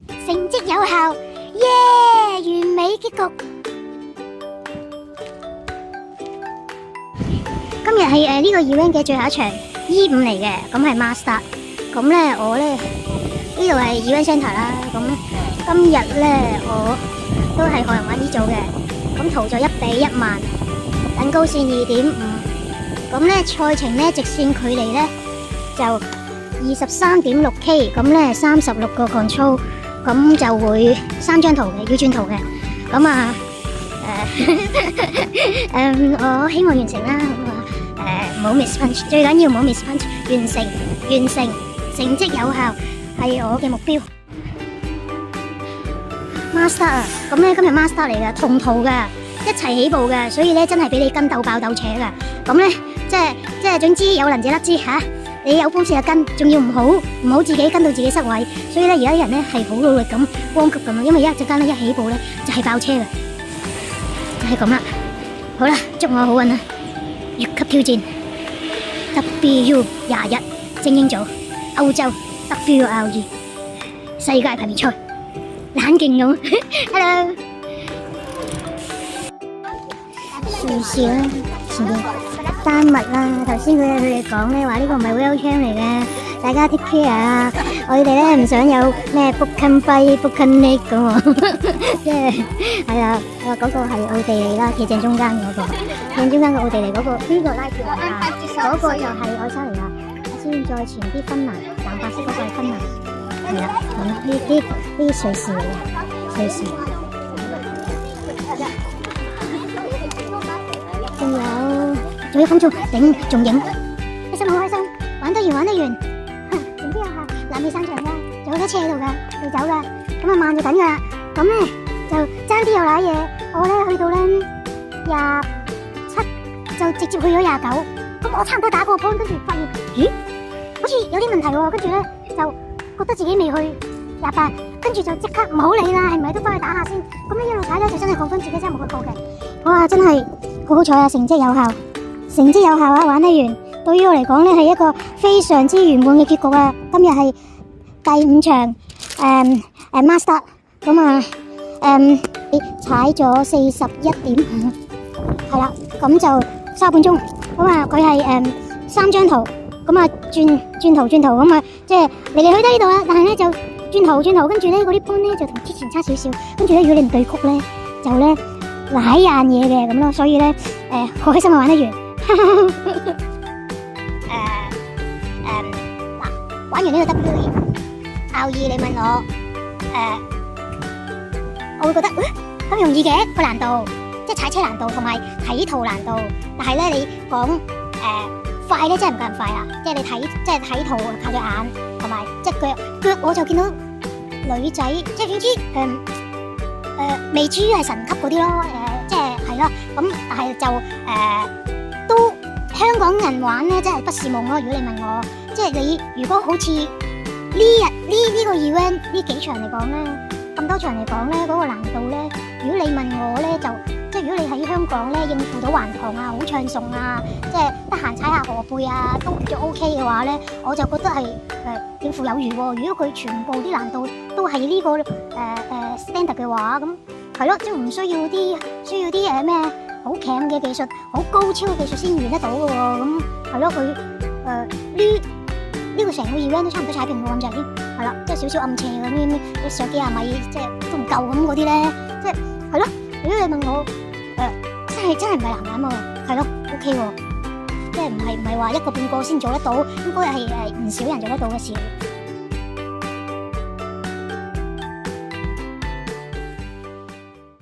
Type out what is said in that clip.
成績有效，耶！完美結局。今日係呢個 event 嘅最後一場 E5嚟嘅，咁係 Master。咁咧我咧呢度係 event centre 啦。咁今日咧我都係學人玩 E 組嘅，咁圖就1:10000，等高線2.5。咁咧賽程咧直線距離咧就23.6K， 咁咧36個 control， 咁就會3張圖嘅，要轉圖嘅。咁啊我希望完成啦。唔好 miss punch， 最緊要唔好 miss punch， 完成，成績有效係我嘅目標。Master 啊，咁咧今日 Master 嚟嘅，同圖嘅，一齊起步嘅，所以咧真係俾你跟鬥爆鬥扯嘅。咁咧即係總之有能者得之嚇，你有風勢就跟，仲要唔好自己跟到自己失位。所以咧而家啲人咧係好努力咁光級咁咯，因為一陣間咧一起步咧就係爆車嘅，就係咁啦。好啦，祝我好運啊！越級挑戰 WU21精英組歐洲 WRE 世界排名賽，冷靜咁，Hello， 少少啦，前邊丹麥啦，頭先佢哋講咧話呢個唔係 World Champ 嚟嘅，大家 take care 啊！我哋咧唔想有咩 Broken Bike、Broken Leg 咁喎，即係係啊，嗰個係奧地利啦，企正中間嗰個，正中間個奧地利嗰個，呢個拉脫維亞，嗰個就係愛沙尼亞，先再前啲芬蘭，藍白色嗰個係芬蘭，係啦，咁呢瑞士嚟嘅，瑞士。仲有1分鐘，頂仲影，開心好開心，玩得完，成績有效，南美山場啦，仲有好多車喺度噶，未走噶，咁啊慢就緊噶啦，咁咧就爭啲有瀨嘢，我咧去到咧27就直接去咗29，咁我差唔多打個 point， 跟住發現咦，好似有啲問題喎，跟住咧就覺得自己未去28，跟住就即刻唔好理啦，係咪都翻去打下先，咁樣一路睇咧就真係講翻自己真係冇去過嘅，哇真係好好彩啊，成績有效啊，玩得完。對於我嚟講咧，係一個非常之圓滿嘅結局啊！今日係第5場Master， 咁啊踩咗41.5，係啦，咁就3個半鐘。咁啊佢係3張圖，咁啊轉圖咁啊，即係嚟嚟去都呢度啦。但係咧就轉圖，跟住咧嗰啲 point 咧就同之前差少少。跟住咧如果你唔對曲咧，就咧瀨硬嘢嘅咁咯。所以咧好開心啊，玩得完。玩完呢個 WRE，你問我我會覺得咁容易嘅個難度，即係踩車難度同埋睇圖難度。但係咧你講快咧真係唔夠人快啦，即係你睇圖靠咗眼，同埋即係腳我就見到女仔，即係總之未至於係神級嗰啲咯，即係咯，咁但係就都香港人玩咧真係不是夢咯。如果你問我，即係你如果好似呢個 event 呢幾場嚟講咧，咁多場嚟講咧，嗰個難度咧，如果你問我咧，就即係如果你喺香港咧應付到橫塘啊，好暢順啊，即係得閒踩下河背啊，都叫 OK 嘅話咧，我就覺得係應付有餘喎。如果佢全部啲難度都係呢個standard 嘅話，咁係咯，即係唔需要啲咩好強嘅技術，好高超嘅技術先完得到嘅喎。咁係咯，佢呢個成個 event 都差唔多踩平過咁滯添，係啦，即係少少暗斜咁樣，上幾廿米，即係都唔夠咁嗰啲咧，即係係咯。如果你問我，真係唔係難玩喎，係咯 ，OK 喎，即係唔係話一個半個先做得到，應該係唔少人做得到嘅事。